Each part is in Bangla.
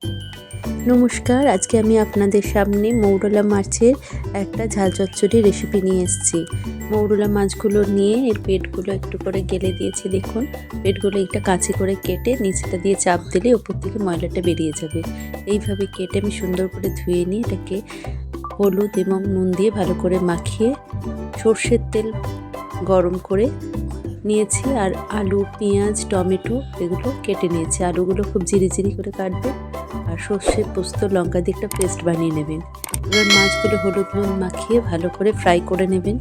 নমস্কার, আজকে আমি আপনাদের সামনে মৌরলা মাছের একটা ঝাল চচ্চড়ি রেসিপি নিয়ে এসেছি। মৌরলা মাছগুলো নিয়ে এর পেটগুলো একটু করে গেলে দিয়েছি। দেখুন, পেটগুলো একটা কাঁচি করে কেটে নিচেটা দিয়ে চাপ দিলে ওপর থেকে ময়লাটা বেরিয়ে যাবে। এইভাবে কেটে আমি সুন্দর করে ধুয়ে নিয়ে এটাকে হলুদ এবং নুন দিয়ে ভালো করে মাখিয়ে সর্ষের তেল গরম করে নিয়েছি। আর আলু, পেঁয়াজ, টমেটো এগুলো কেটে নিয়েছি। আলুগুলো খুব ঝিরিঝিরি করে কাটবেন আর সর্ষে, পোস্ত, লঙ্কা দিয়ে একটা পেস্ট বানিয়ে নেবেন। এবার মাছগুলো হলুদ নুন মাখিয়ে ভালো করে ফ্রাই করে নেবেন।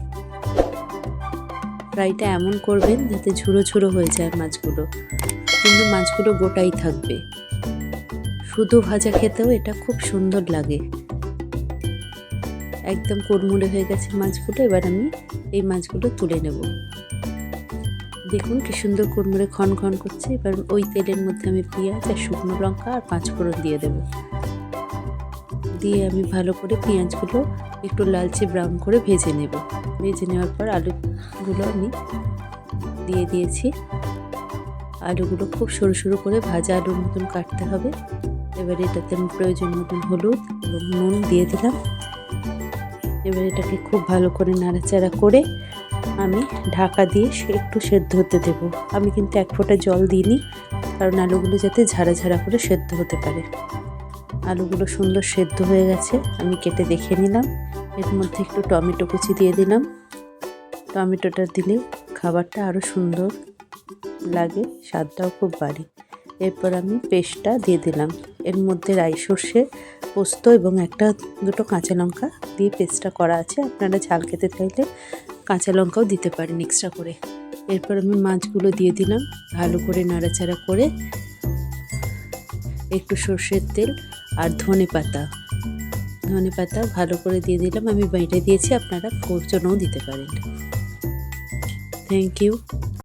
ফ্রাইটা এমন করবেন যাতে ঝুরো ঝুরো হয়ে যায় মাছগুলো, কিন্তু মাছগুলো গোটাই থাকবে। শুধু ভাজা খেতেও এটা খুব সুন্দর লাগে। একদম কুড়মুড়ে হয়ে গেছে মাছগুলো। এবার আমি এই মাছগুলো তুলে নেব। দেখুন কি সুন্দর কুড়মুড়ে খন খন করছে। এবার ওই তেলের মধ্যে আমি পেঁয়াজ আর শুকনো লঙ্কা আর পাঁচফোড়ন দিয়ে দেবো। দিয়ে আমি ভালো করে পেঁয়াজগুলো একটু লালচে ব্রাউন করে ভেজে নেব। ভেজে নেওয়ার পর আলুগুলো আমি দিয়ে দিয়েছি। আলুগুলো খুব সরু সরু করে ভাজা আলুর মতন কাটতে হবে। এবার এটাতে আমি প্রয়োজন মতন হলুদ এবং নুন দিয়ে দিলাম। এবার এটাকে খুব ভালো করে নাড়াচাড়া করে আমি ঢাকা দিয়ে একটু সেদ্ধ হতে দেব। আমি কিন্তু এক ফোঁটা জল দিইনি, কারণ আলুগুলো যাতে ঝাড়া ঝাড়া করে সেদ্ধ হতে পারে। আলুগুলো সুন্দর সেদ্ধ হয়ে গেছে, আমি কেটে দেখে নিলাম। এর মধ্যে একটু টমেটো কুচি দিয়ে দিলাম। টমেটোটা দিলে খাবারটা আরও সুন্দর লাগে, স্বাদটাও খুব বাড়ে। এরপর আমি পেস্টটা দিয়ে দিলাম। এর মধ্যে রাই সর্ষে, পোস্ত এবং দুটো কাঁচা লঙ্কা দিয়ে পেস্টটা করা আছে। আপনারা ঝাল খেতে চাইলে কাঁচা লঙ্কাও দিতে পারেন এক্সট্রা করে। এরপর আমি মাছগুলো দিয়ে দিলাম। ভালো করে নাড়াচাড়া করে একটু সর্ষের তেল আর ধনে পাতা ভালো করে দিয়ে দিলাম। আমি বাইরে দিয়েছি, আপনারা ফোড়নও দিতে পারেন। Thank you.